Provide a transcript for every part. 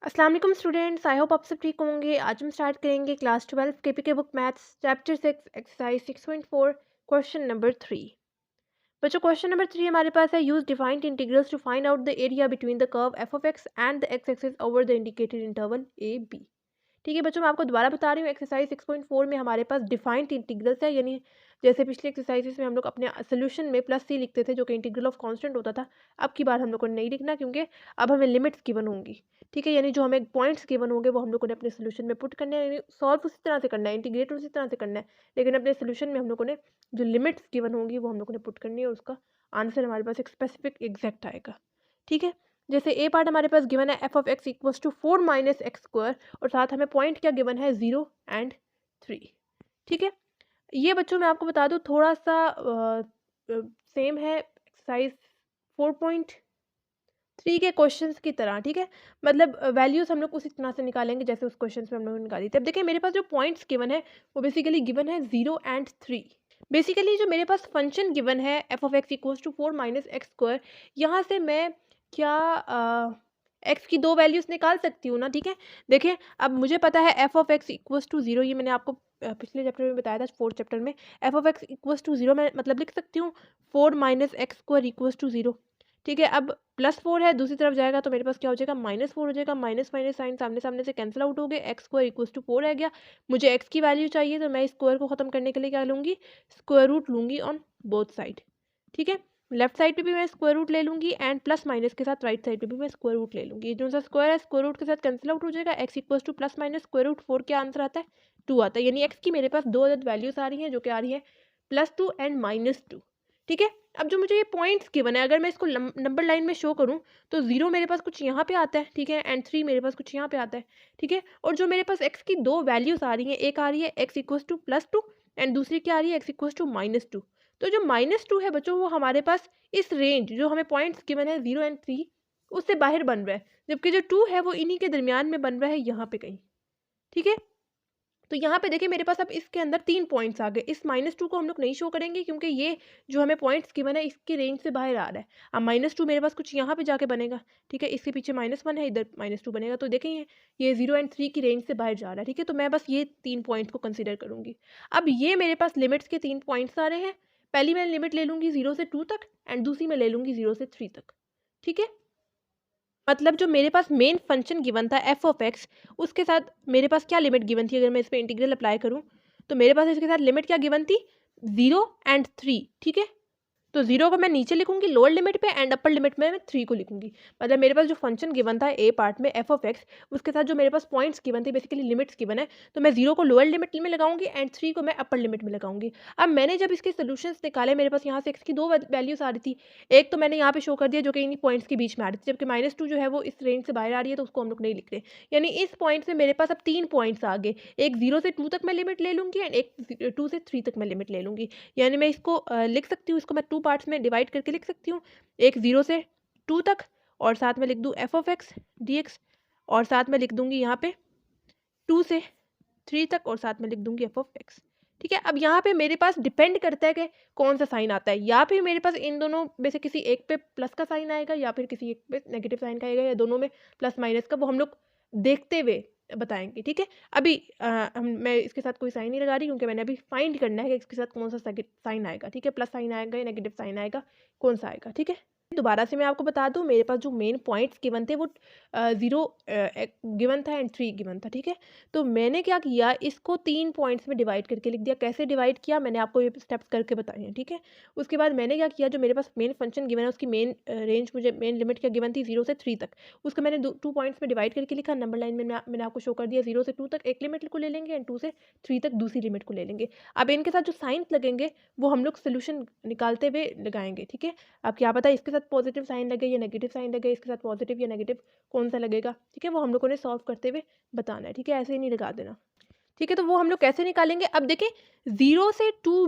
अस्सलाम वालेकुम students, I hope आप सब ठीक होंगे। आज हम स्टार्ट करेंगे class 12 KPK book maths chapter 6 exercise 6.4 question number 3। बच्चों क्वेश्चन नंबर 3 हमारे पास है use defined integrals to find out the area between the curve f of x and the x axis over the indicated interval a b. ठीक है बच्चों, मैं आपको दोबारा बता रही हूँ। एक्सरसाइज 6.4 में हमारे पास डिफाइंड इंटीग्रल्स है, यानी जैसे पिछले एक्सरसाइजेस में हम लोग अपने सोल्यूशन में प्लस सी लिखते थे जो कि इंटीग्रल ऑफ कांस्टेंट होता था। अब की बार हम लोग को नहीं लिखना, क्योंकि अब हमें लिमिट्स गिवन होंगी। ठीक है, यानी जो हमें पॉइंट्स गिवन होंगे वो हम लोगों ने अपने सोल्यूशन में पुट करने हैं, यानी सॉल्व उसी तरह से करना है, इंटीग्रेट उसी तरह से करना है, लेकिन अपने सोल्यूशन में हम लोगों ने जो लिमिट्स गिवन होंगी वो हम लोगों ने पुट करनी है और उसका आंसर हमारे पास एक स्पेसिफिक एग्जैक्ट आएगा। ठीक है, जैसे ए पार्ट हमारे पास गिवन है F of x equals to 4 minus x square, और साथ हमें पॉइंट क्या गिवन है 0 एंड 3। ठीक है, ये बच्चों मैं आपको बता दूं थोड़ा सा सेम है एक्सरसाइज 4.3 के क्वेश्चंस की तरह। ठीक है, मतलब वैल्यूज हम लोग उसी तरह से निकालेंगे जैसे उस क्वेश्चन में हम लोग निकाली थी। अब देखिए मेरे पास जो पॉइंट्स गिवन है वो बेसिकली गिवन है 0 एंड 3। बेसिकली जो मेरे पास फंक्शन गिवन है F of x equals to 4 minus x square, यहाँ से मैं क्या एक्स की दो वैल्यूज निकाल सकती हूँ ना। ठीक है, देखिए अब मुझे पता है F of x equals to 0, ये मैंने आपको पिछले चैप्टर में बताया था, 4th चैप्टर में। F of x equals to 0 मैं मतलब लिख सकती हूँ 4 minus x square equals to 0। ठीक है, अब +4 है, दूसरी तरफ जाएगा तो मेरे पास क्या हो जाएगा -4 हो जाएगा। माइनस माइनस साइन सामने सामने से कैंसिल आउट हो गए, एक्स स्क्वायर इक्वल्स टू 4 रह गया। मुझे एक्स की वैल्यू चाहिए तो मैं स्क्वायर को खत्म करने के लिए क्या लूँगी, स्क्वायर रूट लूँगी ऑन बोथ साइड। ठीक है, लेफ्ट साइड पे भी मैं स्क्वायर रूट ले लूँगी एंड प्लस माइनस के साथ राइट साइड पे भी मैं स्क्वायर रूट ले लूँगी। जो सा स्क्वायर है स्क्वायर रूट के साथ कैंसिल आउट हो जाएगा। X equals to plus minus square root 4 क्या आंसर आता है 2 आता है, यानी एक्स की मेरे पास दो अदद वैल्यूज आ रही हैं जो कि आ रही है +2 एंड -2। ठीक है, अब जो मुझे ये पॉइंट्स गिवन है अगर मैं इसको नंबर लाइन में शो करूँ तो 0 मेरे पास कुछ यहाँ पे आता है, ठीक है, एंड 3 मेरे पास कुछ यहाँ पे आता है। ठीक है, और जो मेरे पास एक्स की दो वैल्यूज आ रही हैं, एक आ रही है एक्स इक्वल्स टू +2 एंड दूसरी क्या आ रही है एक्स इक्वल्स टू -2। तो जो -2 है बच्चों वो हमारे पास इस रेंज जो हमें पॉइंट्स गिवन है 0 एंड 3 उससे बाहर बन रहा है, जबकि जो 2 है वो इन्हीं के दरमियान में बन रहा है यहाँ पे कहीं। ठीक है, तो यहाँ पे देखिए मेरे पास अब इसके अंदर 3 पॉइंट्स आ गए। इस -2 को हम लोग नहीं शो करेंगे क्योंकि ये जो हमें पॉइंट्स गिवन है इसकी रेंज से बाहर आ रहा है। अब -2 मेरे पास कुछ यहाँ पे जाके बनेगा। ठीक है, इसके पीछे -1 है, इधर -2 बनेगा, तो देखें ये 0 एंड 3 की रेंज से बाहर जा रहा है। ठीक है, तो मैं बस ये 3 पॉइंट्स को कंसिडर करूँगी। अब ये मेरे पास लिमिट्स के 3 पॉइंट्स आ रहे हैं। पहली मैं लिमिट ले लूँगी 0 से 2 तक एंड दूसरी मैं ले लूँगी 0 से 3 तक। ठीक है, मतलब जो मेरे पास मेन फंक्शन गिवन था एफ ऑफ एक्स, उसके साथ मेरे पास क्या लिमिट गिवन थी, अगर मैं इस पर इंटीग्रल अप्लाई करूं तो मेरे पास इसके साथ लिमिट क्या गिवन थी 0 एंड 3। ठीक है, तो 0 को मैं नीचे लिखूंगी लोअर लिमिट पे एंड अपर लिमिट में मैं 3 को लिखूंगी। मतलब मेरे पास जो फंक्शन गिवन था ए पार्ट में एफ ऑफ एक्स, उसके साथ जो मेरे पास पॉइंट्स गिवन थे बेसिकली लिमिट्स गिवन है, तो मैं 0 को लोअर लिमिट में लगाऊंगी एंड 3 को मैं अपर लिमिट में लगाऊंगी। अब मैंने जब इसके सोल्यूशंस निकाले मेरे पास यहाँ से एक्स की दो वैल्यूज आ रही थी। एक तो मैंने यहाँ पे शो कर दिया जो कि इन पॉइंट्स के बीच में आ रही थी, जबकि -2 जो है वो इस रेंज से बाहर आ रही है तो उसको हम लोग नहीं लिख रहे। यानी इस पॉइंट से मेरे पास अब 3 पॉइंट्स आ गए। एक 0 से 2 तक मैं लिमिट ले लूँगी एंड एक 2 से 3 तक मैं लिमिट ले लूँगी। यानी मैं इसको लिख सकती हूँ, इसको मैं 2 पार्ट्स में डिवाइड करके लिख सकती हूँ। एक 0 से 2 तक और साथ में लिख दूँ F of x d x, और साथ में लिख दूँगी यहाँ पे 2 से 3 तक और साथ में लिख दूँगी एफ ऑफ एक्स। ठीक है, अब यहाँ पे मेरे पास डिपेंड करता है कि कौन सा साइन आता है, या फिर मेरे पास इन दोनों में से किसी एक पे प्लस का साइन आएगा या फिर किसी एक पे नेगेटिव साइन का आएगा, या दोनों में प्लस माइनस का, वो हम लोग देखते हुए बताएंगे। ठीक है, अभी मैं इसके साथ कोई साइन नहीं लगा रही क्योंकि मैंने अभी फाइंड करना है कि इसके साथ कौन सा साइन आएगा। ठीक है, प्लस साइन आएगा या नेगेटिव साइन आएगा, कौन सा आएगा। ठीक है, दोबारा से मैं आपको बता दूं मेरे पास जो मेन पॉइंट्स गिवन थे वो 0 गिवन था एंड 3 गिवन था। ठीक है, तो मैंने क्या किया इसको 3 पॉइंट्स में डिवाइड करके लिख दिया। कैसे डिवाइड किया मैंने आपको ये स्टेप्स करके बताए हैं। ठीक है, उसके बाद मैंने क्या किया जो मेरे पास मेन फंक्शन गिवन है उसकी मेन रेंज मुझे मेन लिमिट क्या गिवन थी 0 से 3 तक, उसको मैंने 2 पॉइंट्स में डिवाइड करके लिखा। नंबर लाइन में मैंने आपको शो कर दिया 0 से 2 तक एक लिमिट को ले लेंगे एंड 2 से 3 तक दूसरी लिमिट को ले लेंगे। अब इनके साथ जो साइंस लगेंगे वो हम लोग सोल्यूशन निकालते हुए लगाएंगे। ठीक है, अब क्या पता इसके साथ पॉजिटिव साइन लगे या नेगेटिव साइन लगे, इसके साथ पॉजिटिव या नेगेटिव कौन सा लगेगा। ठीक है, वो हम लोगों ने सॉल्व करते हुए बताना है। ठीक है, ऐसे ही नहीं लगा देना। ठीक है, तो वो हम लोग कैसे निकालेंगे, अब देखें 0 से 2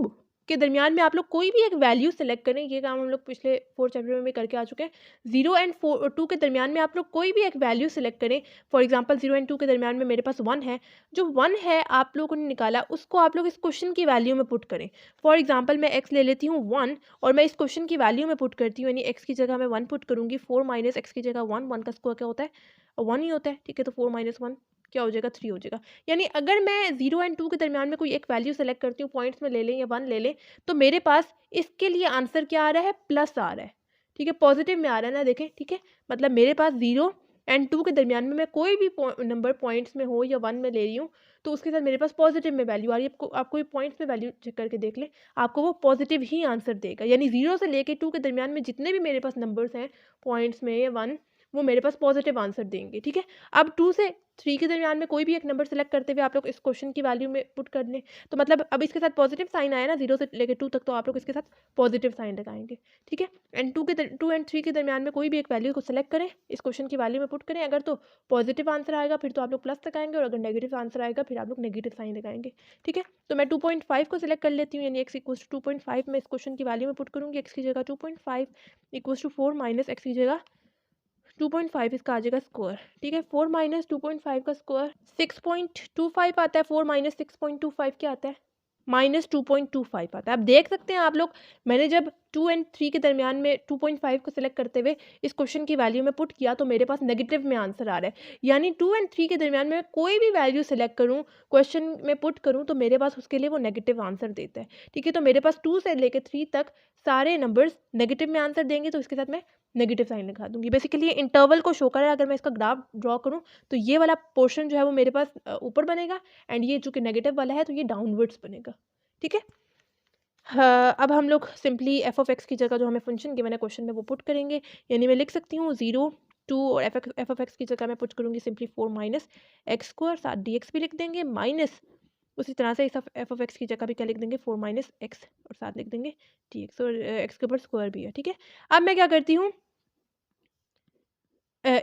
के दरमियान में आप लोग कोई भी एक वैल्यू सेलेक्ट करें। ये काम हम लोग पिछले 4 चैप्टर में भी करके आ चुके हैं। 0 एंड 2 के दरमियान में आप लोग कोई भी एक वैल्यू सेलेक्ट करें। फॉर एग्जांपल 0 एंड 2 के दरमियान में मेरे पास 1 है। जो 1 है आप लोगों ने निकाला, उसको आप लोग इस क्वेश्चन की वैल्यू में पुट करें। फॉर एग्जाम्पल मैं x ले लेती हूँ 1 और मैं इस क्वेश्चन की वैल्यू में पुट करती हूँ, यानी x की जगह मैं 1 पुट करूँगी। 4 माइनस एक्स की जगह 1 का स्क्वायर क्या होता है? 1 ही होता है। ठीक है, तो 4 माइनस 1 क्या हो जाएगा? 3 हो जाएगा। यानी अगर मैं 0 एंड 2 के दरमियान में कोई एक वैल्यू सेलेक्ट करती हूँ, पॉइंट्स में ले लें या 1 ले लें, तो मेरे पास इसके लिए आंसर क्या आ रहा है? प्लस आ रहा है। ठीक है, पॉजिटिव में आ रहा है ना, देखें। ठीक है, मतलब मेरे पास 0 एंड 2 के दरमियान में मैं कोई भी नंबर पॉइंट्स में हो या 1 में ले रही हूँ, तो उसके साथ मेरे पास पॉजिटिव में वैल्यू आ रही है। आप कोई पॉइंट्स में वैल्यू चेक करके देख लें, आपको वो पॉजिटिव ही आंसर देगा। यानी 0 से लेके 2 के दरमियान में जितने भी मेरे पास नंबर्स हैं पॉइंट्स में या 1, वो मेरे पास पॉजिटिव आंसर देंगे। ठीक है, अब 2 से 3 के दरमियान में कोई भी एक नंबर सेलेक्ट करते हुए आप लोग इस क्वेश्चन की वैल्यू में पुट कर लें, तो मतलब अब इसके साथ पॉजिटिव साइन आया ना 0 से लेकर 2 तक, तो आप लोग इसके साथ पॉजिटिव साइन लगाएंगे। ठीक है, एंड 2 एंड 3 के दरमियान में कोई भी एक वैल्यू को सेलेक्ट करें, इस क्वेश्चन की वैल्यू में पुट करें। अगर तो पॉजिटिव आंसर आएगा फिर तो आप लोग प्लस लगाएंगे, और अगर नेगेटिव आंसर आएगा फिर आप लोग नेगेटिव साइन लगाएंगे। ठीक है, तो मैं 2.5 को सिलेक्ट कर लेती हूँ, यानी x इक्वल टू 2.5 में इस क्वेश्चन की वैल्यू में पुट करूँगी। x की जगह 2.5 इक्वल टू 4 माइनस एक्स की जगह 2.5 इसका आ जाएगा स्क्वायर। ठीक है, 4 माइनस 2.5 का स्क्वायर 6.25 आता है। 4 माइनस 6.25 क्या आता है? -2.25 आता है। अब देख सकते हैं आप लोग, मैंने जब 2 एंड 3 के दरमियान में 2.5 को सिलेक्ट करते हुए इस क्वेश्चन की वैल्यू में पुट किया, तो मेरे पास नेगेटिव में आंसर आ रहा है। यानी 2 एंड 3 के दरमियान में कोई भी वैल्यू सेलेक्ट करूं, क्वेश्चन में पुट करूं, तो मेरे पास उसके लिए वो नेगेटिव आंसर देता है। ठीक है, तो मेरे पास 2 से लेकर 3 तक सारे नंबर्स नेगेटिव में आंसर देंगे, तो इसके साथ मैं नेगेटिव साइन लगा दूंगी। बेसिकली इंटरवल को शो कर रहा है। अगर मैं इसका ग्राफ ड्रॉ करूं, तो ये वाला पोर्शन जो है वो मेरे पास ऊपर बनेगा, एंड ये जो कि नेगेटिव वाला है तो ये डाउनवर्ड्स बनेगा। ठीक है, हाँ, अब हम लोग सिंपली एफ ऑफ एक्स की जगह जो हमें फंक्शन गिवन है क्वेश्चन में वो पुट करेंगे। यानी मैं लिख सकती हूँ 0 2 और एफ ऑफ एक्स की जगह मैं पुट करूँगी सिंपली 4 माइनस एक्स स्क्वायर, साथ डी एक्स भी लिख देंगे, माइनस उसी तरह से इस एफ ऑफ एक्स की जगह भी क्या लिख देंगे? 4 माइनस एक्स, और साथ लिख देंगे डी एक्स, और एक्स के ऊपर स्क्वायर भी है। ठीक है, अब मैं क्या करती हूँ,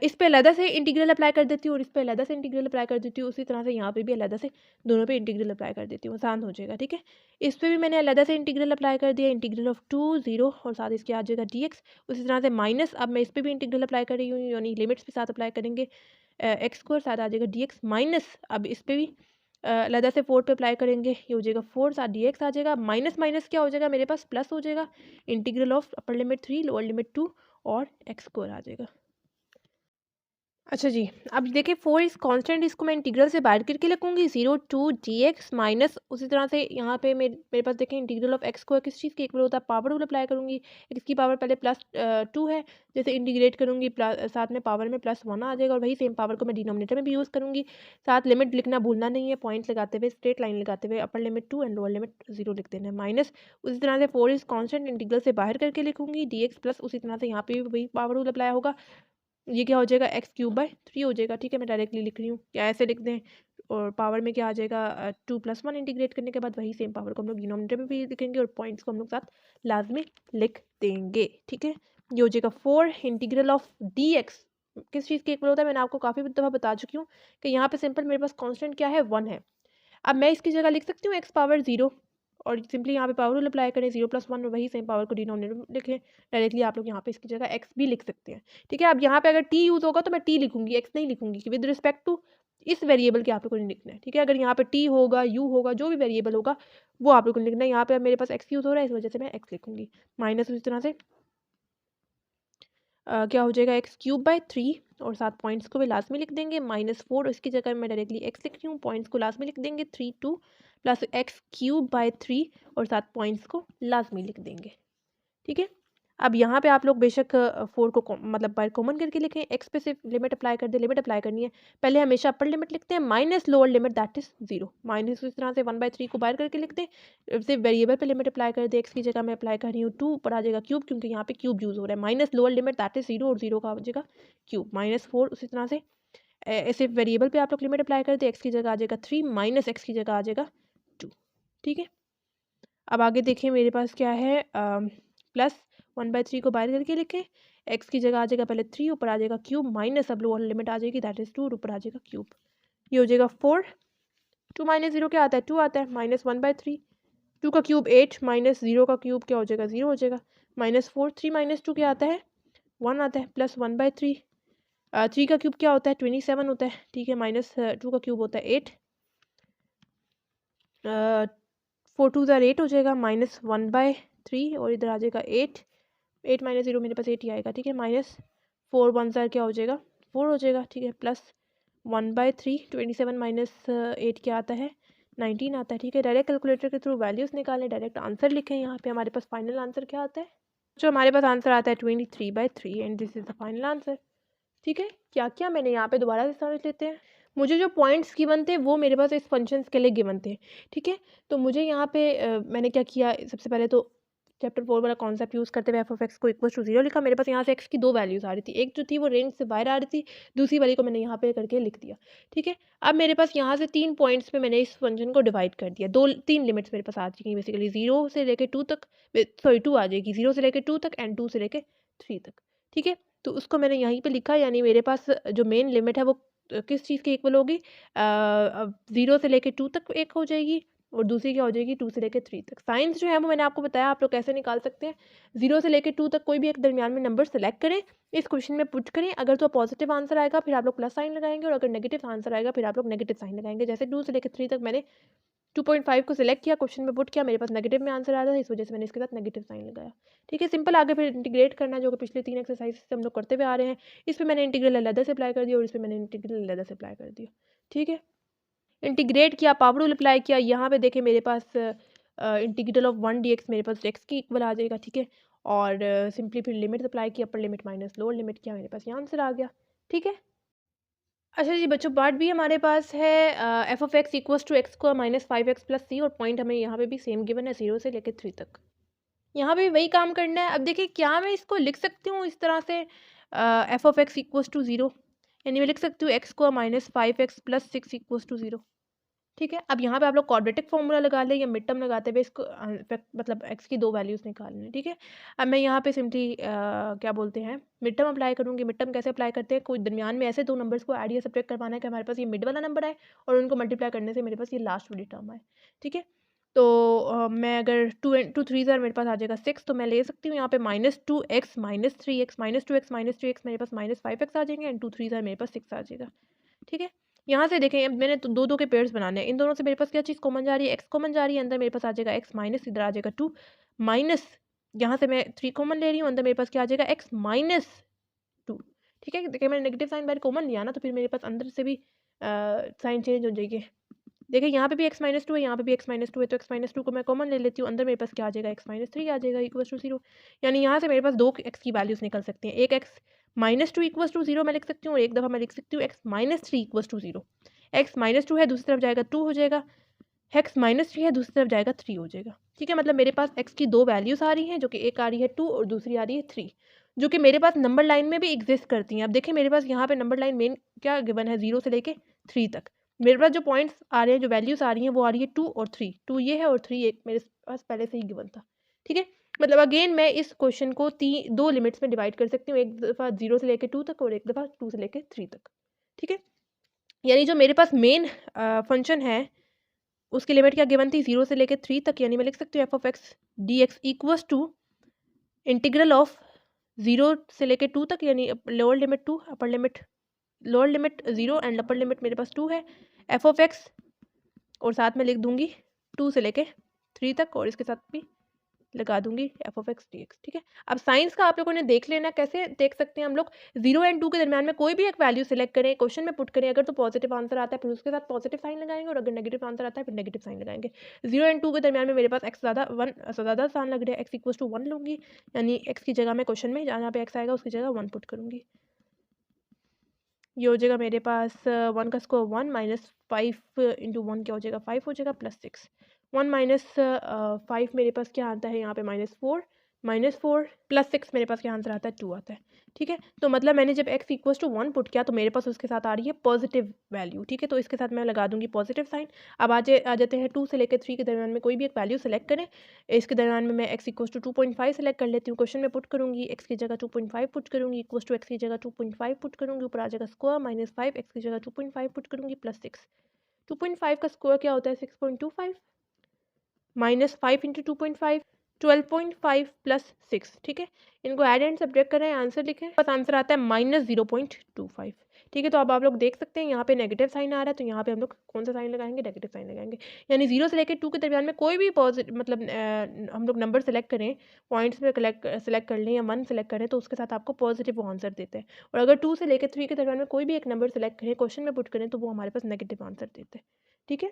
इस पे अलहदा से इंटीग्रल अप्लाई कर देती हूँ और इस पे अलहदा से इंटीग्रल अप्लाई कर देती हूँ। उसी तरह से यहाँ पे भी अलहदा से दोनों पे इंटीग्रल अप्लाई कर देती हूँ, आसान हो जाएगा। ठीक है, इस पे भी मैंने अलहदा से इंटीग्रल अप्लाई कर दिया, इंटीग्रल ऑफ 2 0 और साथ इसके आ जाएगा dx। उसी तरह से माइनस, अब मैं इस पे भी इंटीग्रल अप्लाई कर रही हूँ, यानी लिमिट्स भी साथ अप्लाई करेंगे। एक्स स्क्वायर साथ आ जाएगा dx, माइनस अब इस पे भी अलहदा से 4 पे अप्लाई करेंगे, ये हो जाएगा 4 साथ dx आ जाएगा, माइनस माइनस क्या हो जाएगा मेरे पास? प्लस हो जाएगा। Integral of upper limit 3 lower limit 2 और एक्स स्क्वायर आ जाएगा। अच्छा जी, अब देखिए 4 इस कांस्टेंट, इसको मैं इंटीग्रल से बाहर करके लिखूंगी 0 टू dx माइनस, उसी तरह से यहाँ पे मेरे पास देखें इंटीग्रल ऑफ एक्स स्क्वायर किस चीज़ के इक्वल होता है? पावर रूल अप्लाई करूँगी। एक्स की पावर पहले +2 है, जैसे इंटीग्रेट करूँगी साथ में पावर में +1 आ जाएगा, और वही सेम पावर को मैं डिनोमिनेटर में भी यूज़ करूँगी। साथ लिमिट लिखना भूलना नहीं है, पॉइंट लगाते हुए स्ट्रेट लाइन लगाते हुए upper limit 2 and lower limit 0 लिख देना है, माइनस उसी तरह से 4 इस कॉन्स्टेंट इंटीग्रल से बाहर करके लिखूंगी dx प्लस उसी तरह से यहाँ पे भी वही पावर रूल अप्लाई होगा। ये क्या हो जाएगा? x³/3 हो जाएगा। ठीक है, मैं डायरेक्टली लिख रही हूँ, या ऐसे लिख दें, और पावर में क्या आ जाएगा 2 + 1 इंटीग्रेट करने के बाद वही सेम पावर को हम लोग डिनोमिनेटर में भी लिखेंगे, और पॉइंट्स को हम लोग साथ लाजमी लिख देंगे। ठीक है, ये हो जाएगा 4 इंटीग्रल ऑफ dx किस चीज़ के इक्वल होता है? मैंने आपको काफ़ी दफ़ा बता चुकी हूँ कि यहाँ पे सिंपल मेरे पास कॉन्स्टेंट क्या है? 1 है। अब मैं इसकी जगह लिख सकती हूँ x⁻0, और सिंपली यहाँ पे पावर रूल अप्लाई करें 0 + 1 और वही सेम पावर को डिनोमिनेटर में लिखें। डायरेक्टली आप लोग यहाँ पे इसकी जगह x भी लिख सकते हैं। ठीक है, अब यहाँ पे अगर t यूज़ होगा तो मैं t लिखूंगी, x नहीं लिखूंगी, विद रिस्पेक्ट टू इस वेरिएबल के आप लोग को नहीं लिखना है। ठीक है, अगर यहाँ पे t होगा, u होगा, जो भी वेरिएबल होगा वो आप लोग को लिखना है। यहाँ पे मेरे पास x यूज़ हो रहा है, इस वजह से मैं x लिखूंगी, माइनस उसी तरह से क्या हो जाएगा x³/3, और साथ पॉइंट्स को भी लास्ट में लिख देंगे, -4 इसकी जगह मैं डायरेक्टली x लिख रही हूँ, पॉइंट्स को लास्ट में लिख देंगे 3 2 प्लस x³/3 और साथ पॉइंट्स को लास्ट में लिख देंगे। ठीक है, अब यहाँ पे आप लोग बेशक 4 को मतलब बाहर कॉमन करके लिखें, x पे सिर्फ लिमिट अप्लाई कर दे, लिमिट अप्लाई करनी है। पहले हमेशा अपर लिमिट लिखते हैं minus lower limit that is 0, minus इस तरह से 1/3 को बाहर करके लिखते हैं, सिर्फ वेरिएबल पे लिमिट अप्लाई कर दे। x की जगह मैं अप्लाई कर रही हूँ 2, ऊपर आ जाएगा क्यूब, क्योंकि यहाँ पे क्यूब यूज़ हो रहा है, minus lower limit that is 0 और 0 का आ जाएगा क्यूब, -4 उसी तरह से ऐसे वेरिएबल पे आप लोग लिमिट अप्लाई कर दे। x की जगह आ जाएगा 3 माइनस x की जगह आ जाएगा 2। ठीक है, अब आगे देखिए मेरे पास क्या है, प्लस 1/3 को बाहर करके लिखें, x की जगह आ जाएगा पहले 3, ऊपर आ जाएगा क्यूब, माइनस अब लोअर लिमिट आ जाएगी दैट इज 2 और ऊपर आ जाएगा क्यूब, ये हो जाएगा 4। 2 - 0 क्या आता है? 2 आता है, -1/3 2 का क्यूब 8 माइनस 0 का क्यूब क्या हो जाएगा 0 हो जाएगा, -4 3 माइनस 2 क्या आता है 1 आता है, प्लस 1/3 3 का क्यूब क्या होता है 27 होता है, ठीक है, -2 का क्यूब होता है 8 4 2 ज़ार 8 हो जाएगा, -1/3 और इधर आ जाएगा 8 माइनस 0 मेरे पास 8 ही आएगा, ठीक है, -4 1 ज़ार क्या हो जाएगा 4 हो जाएगा, ठीक है, प्लस 1/3 27 माइनस 8 क्या आता है 19 आता है, ठीक है। डायरेक्ट कैलकुलेटर के थ्रू वैल्यूज़ निकालें, डायरेक्ट आंसर लिखें, यहाँ पे हमारे पास फाइनल आंसर क्या आता है, जो हमारे पास आंसर आता है 23/3 and this is the final answer, ठीक है। क्या क्या मैंने यहाँ पे दोबारा से समझ लेते हैं। मुझे जो पॉइंट्स गिवन थे वो मेरे पास इस फंक्शंस के लिए गिवन थे, ठीक है। तो मुझे यहाँ पे मैंने क्या किया, सबसे पहले तो चैप्टर 4 वाला कॉन्सेप्ट यूज़ करते हुए एफ ऑफ एक्स को इक्वल टू 0 लिखा। मेरे पास यहाँ से एक्स की दो वैल्यूज़ आ रही थी, एक जो थी वो रेंज से बाहर आ रही थी, दूसरी वाली को मैंने यहाँ पे करके लिख दिया, ठीक है। अब मेरे पास यहाँ से 3 पॉइंट्स पे मैंने इस फंक्शन को डिवाइड कर दिया, 3 लिमिट्स मेरे पास आ चुकी हैं बेसिकली, 0 से लेके 2 तक, सॉरी 2 आ जाएगी, 0 से लेके 2 तक एंड 2 से लेके 3 तक, ठीक है। तो उसको मैंने यहीं पे लिखा, यानी मेरे पास जो मेन लिमिट है वो किस चीज़ के इक्वल होगी, 0 से लेके 2 तक एक हो जाएगी और दूसरी क्या हो जाएगी 2 से लेके 3 तक। साइंस जो है वो मैंने आपको बताया आप लोग कैसे निकाल सकते हैं। 0 से लेके 2 तक कोई भी एक दरमियान में नंबर सेलेक्ट करें, इस क्वेश्चन में पुट करें, अगर तो पॉजिटिव आंसर आएगा फिर आप लोग प्लस साइन लगाएंगे और अगर नेगेटिव आंसर आएगा फिर आप लोग नेगेटिव साइन लगाएंगे। जैसे 2 से लेकर 3 तक मैंने 2.5 को सिलेक्ट किया, क्वेश्चन में पुट किया, मेरे पास नेगेटिव में आंसर आया था, इस वजह से मैंने इसके साथ नेगेटिव साइन लगाया, ठीक है। सिंपल। आगे फिर इंटीग्रेट करना, जो कि पिछले 3 एक्सरसाइज से हम लोग करते हुए आ रहे हैं। इस पर मैंने इंटीग्रल अलग से अप्लाई कर दिया और इस पर मैंने इंटीग्रल अलग से अप्लाई कर दिया, ठीक है। इंटीग्रेट किया, पावर रूल अप्लाई किया, यहाँ पे देखें मेरे पास इंटीग्रल ऑफ 1 dx मेरे पास x की इक्वल आ जाएगा, ठीक है। और सिंपली फिर लिमिट अप्लाई की, upper limit minus lower limit किया, मेरे पास ये आंसर आ गया, ठीक है। अच्छा जी बच्चों, पार्ट बी हमारे पास है F of x equals to x square minus 5x plus C, और पॉइंट हमें यहाँ पे भी सेम गिवन है 0 से लेकर 3 तक। यहाँ पे वही काम करना है। अब देखिए क्या मैं इसको लिख सकती हूँ इस तरह से, f of x equals to 0, यानी मैं लिख सकती हूँ x square minus 5x plus 6 equals to 0, ठीक है। अब यहाँ पे आप लोग क्वाड्रेटिक फॉर्मूला लगा लें या मिड टर्म लगाते हुए इसको मतलब एक्स की दो वैल्यूज़ निकालनी है, ठीक है। अब मैं यहाँ पे सिंपली क्या बोलते हैं मिड टर्म अप्लाई करूँगी। मिड टर्म कैसे अप्लाई करते हैं, कोई दरमियान में ऐसे दो नंबर्स को ऐड या सब्ट्रैक्ट करवाना है कि हमारे पास ये मिड वाला नंबर आए और उनको मल्टीप्लाई करने से मेरे पास ये लास्ट वाली टर्म आए, ठीक है। तो मैं अगर 2 3 मेरे पास आ जाएगा 6, तो मैं ले सकती हूँ यहाँ पे -2x -3x -2x -3x मेरे पास -5x आ जाएंगे एंड 2 3 मेरे पास 6 आ जाएगा, ठीक है। यहाँ से देखें, अब मैंने तो दो के पेयर्स बनाने हैं, इन दोनों से मेरे पास क्या चीज़ कॉमन जा रही है, एक्स कॉमन जा रही है, अंदर मेरे पास आ जाएगा एक्स माइनस, इधर आ जाएगा 2 माइनस, यहाँ से मैं 3 कॉमन ले रही हूँ, अंदर मेरे पास क्या आ जाएगा एक्स -2, ठीक है। देखिए मैंने नेगेटिव साइन बाहर कॉमन लिया ना, तो फिर मेरे पास अंदर से भी साइन चेंज हो जाएगी। देखिए यहाँ पे भी x -2 है, यहाँ पे भी x -2 है, तो x -2 को मैं कॉमन ले लेती हूँ, अंदर मेरे पास क्या आ जाएगा x -3 आ जाएगा इक्वल टू 0, यानी यहाँ से मेरे पास दो x की वैल्यूज़ निकल सकती हैं। एक x -2 इक्वल टू 0 मैं लिख सकती हूँ और एक दफ़ा मैं लिख सकती हूँ x -3 इक्वल टू 0। x -2 है, दूसरी तरफ जाएगा 2 हो जाएगा, x -3 है, दूसरी तरफ जाएगा 3 हो जाएगा, ठीक है। मतलब मेरे पास x की दो वैल्यूज़ आ रही हैं, जो कि एक आ रही है 2 और दूसरी आ रही है 3, जो कि मेरे पास नंबर लाइन में भी एग्जिस्ट करती हैं। अब देखिए मेरे पास यहाँ पे नंबर लाइन मेन क्या गिवन है 0 से लेके 3 तक। मेरे पास जो पॉइंट्स आ रहे हैं, जो वैल्यूज़ आ रही हैं, वो आ रही है 2 और 3, 2 ये है और 3 एक मेरे पास पहले से ही गिवन था, ठीक है। मतलब अगेन मैं इस क्वेश्चन को दो लिमिट्स में डिवाइड कर सकती हूँ, एक दफ़ा 0 से लेके 2 तक और एक दफ़ा 2 से लेके 3 तक, ठीक है। यानी जो मेरे पास मेन फंक्शन है उसकी लिमिट क्या गिवन थी 0 से लेके 3 तक, यानी मैं लिख सकती हूँ f of x d x equals to integral of 0 से लेके 2 तक, यानी lower limit 2 upper limit, lower limit 0 and upper limit मेरे पास 2 है, एफ ऑफ एक्स और साथ में लिख दूंगी 2 से लेके 3 तक और इसके साथ भी लगा दूंगी F of x d x, ठीक है। अब साइंस का आप लोगों ने देख लेना, कैसे देख सकते हैं हम लोग, 0 एंड 2 के दरमियान में कोई भी एक वैल्यू सेलेक्ट करें, क्वेश्चन में पुट करें, अगर तो पॉजिटिव आंसर आता है फिर उसके साथ पॉजिटिव साइन लगाएंगे और अगर नेगेटिव आंसर आता है फिर नेगेटिव साइन लगाएंगे। 0 एंड 2 के दरमियान में मेरे पास एक्स ज़्यादा आसान लग रहा है, एक्स इक्वल टू 1 लूँगी, यानी एक्स की जगह मैं क्वेश्चन में जहाँ पे एक्स आएगा उसकी जगह 1 पुट करूँगी। ये हो जाएगा मेरे पास 1 का स्क्वायर 1 माइनस 5 इंटू 1 क्या हो जाएगा 5 हो जाएगा प्लस 6, 1 माइनस 5 मेरे पास क्या आता है यहाँ पे -4 प्लस 6 मेरे पास क्या आंसर आता है 2 आता है, ठीक है। तो मतलब मैंने जब x इक्वल्स टू 1 पुट किया तो मेरे पास उसके साथ आ रही है पॉजिटिव वैल्यू, ठीक है। तो इसके साथ मैं लगा दूंगी पॉजिटिव साइन। अब आ जाते हैं 2 से लेकर 3 के दरमियान में कोई भी एक वैल्यू सेलेक्ट करें, इसके दरमियान में मैं x इक्वल्स टू 2.5 सेलेक्ट कर लेती हूँ, क्वेश्चन में पुट करूँगी, x की जगह 2.5 पुट करूँगी, इक्वल्स टू x की जगह 2.5 पुट करूँगी, ऊपर आ जाएगा स्क्वायर -5 x की जगह 2.5 पुट करूँगी प्लस 6, 2.5 का स्क्वायर क्या होता है 6.25, -5 इंटू 2.5 12.5 प्लस 6, ठीक है। इनको ऐड एंड सब्ट्रैक्ट करें, आंसर लिखें, बस आंसर आता है -0.25, ठीक है। तो अब आप लोग देख सकते हैं यहाँ पे नेगेटिव साइन आ रहा है, तो यहाँ पे हम लोग कौन सा साइन लगाएंगे, नेगेटिव साइन लगाएंगे। यानी 0 से लेकर 2 के दरमियान में कोई भी पॉजिटिव मतलब हम लोग नंबर सेलेक्ट करें, पॉइंट्स में सेलेक्ट कर लें या 1 सेलेक्ट करें, तो उसके साथ आपको पॉजिटिव वो आंसर देते हैं। और अगर 2 से लेकर 3 के दरमियान में कोई भी एक नंबर सेलेक्ट करें, क्वेश्चन में पुट करें, तो वो हमारे पास नेगेटिव आंसर देते हैं, ठीक है।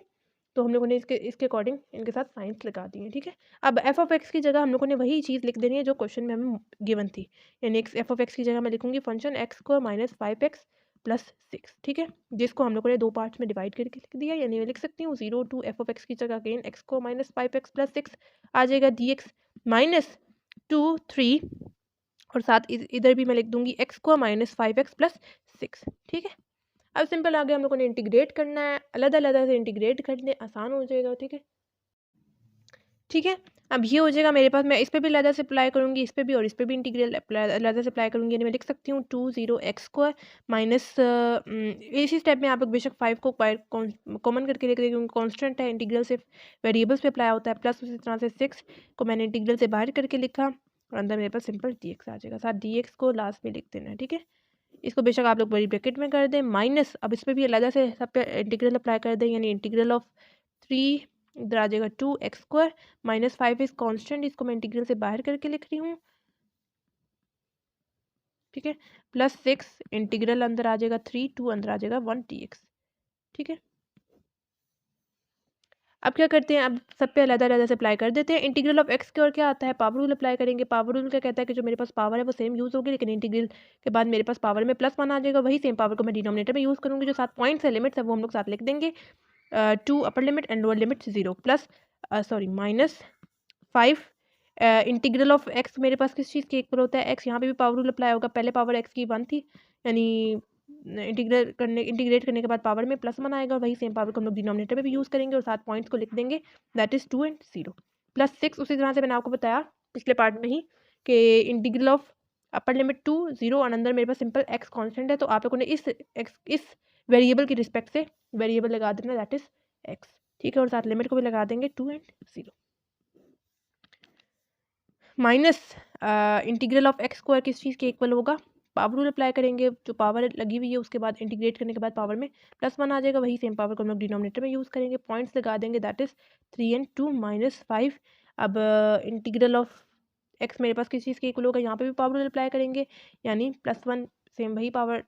तो हम लोगों ने इसके अकॉर्डिंग इनके साथ साइंस लगा दिए, ठीक है। अब एफ ऑफ एक्स की जगह हम लोगों ने वही चीज़ लिख देनी है जो क्वेश्चन में हमें गिवन थी। यानी एफ ऑफ एक्स की जगह मैं लिखूंगी function x square minus 5x plus 6, ठीक है, जिसको हम लोगों ने 2 पार्ट्स में डिवाइड करके लिख दिया। यानी मैं लिख सकती हूँ 0 टू एफ ऑफ एक्स की जगह again x square minus 5x plus 6 आ जाएगा, डी एक्स माइनस 2 3 और साथ इधर भी मैं लिख दूंगी x square minus 5x plus 6, ठीक है। अब सिंपल आगे हम लोगों ने इंटीग्रेट करना है, अलग अलग से इंटीग्रेट करने आसान हो जाएगा, ठीक है। ठीक है, अब ये हो जाएगा मेरे पास, मैं इस पे भी अलग से अप्लाई करूँगी, इस पे भी और इस पे भी इंटीग्रल अलग से अप्लाई करूँगी। यानी मैं लिख सकती हूँ 20 एक्स स्क्वायर माइनस इसी स्टेप में आप लोग बेशक 5 को कॉमन करके लिख देंगे क्योंकि कॉन्स्टेंट है, इंटीग्रल सिर्फ वेरिएबल्स पे अप्लाई होता है। प्लस उसी तरह से 6 को मैंने इंटीग्रल से बाहर करके लिखा और अंदर मेरे पास सिंपल डी एक्स आ जाएगा, साथ डी एक्स को लास्ट में लिख देना है, ठीक है। इसको बेशक आप लोग बड़ी ब्रैकेट में कर दें माइनस, अब इस पर भी अलग से सब पे इंटीग्रल अप्लाई कर दें। यानी इंटीग्रल ऑफ 3 इधर आ जाएगा 2 x square minus 5 is constant, इसको मैं इंटीग्रल से बाहर करके लिख रही हूँ, ठीक है, प्लस 6 इंटीग्रल अंदर आ जाएगा 3 2 अंदर आ जाएगा 1 डी एक्स, ठीक है। अब क्या करते हैं, अब सब पे अलग से अप्लाई कर देते हैं। इंटीग्रल ऑफ एक्स के और क्या आता है, पावर रूल अप्लाई करेंगे। पावर रूल क्या कहता है कि जो मेरे पास पावर है वो सेम यूज़ होगी, लेकिन इंटीग्रल के बाद मेरे पास पावर में +1 आ जाएगा, वही सेम पावर को मैं डिनोमिनेटर में यूज़ करूँगी। जो 7 पॉइंट्स है, लिमिट्स है, वो हम लोग साथ लिख देंगे। 2 upper limit and lower limit 0 plus -5 integral of x मेरे पास किस चीज़ के इक्वल होता है, एक्स, यहाँ पे भी पावर रूल अप्लाई होगा। पहले पावर एक्स की 1 थी, यानी इंटीग्रेट करने के बाद पावर में +1 आएगा और वही सेम पावर को हम लोग डिनोमिनेटर में भी यूज़ करेंगे और 7 पॉइंट्स को लिख देंगे, दैट इज़ 2 एंड 0 प्लस 6। उसी तरह से मैंने आपको बताया पिछले पार्ट में ही कि इंटीग्रल ऑफ अपर लिमिट 2 0 और अंदर मेरे पास सिंपल एक्स कांस्टेंट है, तो आप लोगों ने इस वेरिएबल की रिस्पेक्ट से वेरिएबल लगा देना, दैट इज़ एक्स, ठीक है। और साथ लिमिट को भी लगा देंगे 2 and 0 minus integral of x square किस चीज़ के इक्वल होगा, पावर रूल अप्लाई करेंगे। जो पावर लगी हुई है उसके बाद इंटीग्रेट करने के बाद पावर में +1 आ जाएगा, वही सेम पावर को हम लोग डिनोमिनेटर में यूज़ करेंगे। पॉइंट्स लगा देंगे, दैट इज़ 3 एंड 2 -5। अब इंटीग्रल ऑफ एक्स मेरे पास किस चीज़ के इक्वल होगा, यहाँ पे भी पावर रूल अप्लाई करेंगे, यानी +1 सेम वही पावर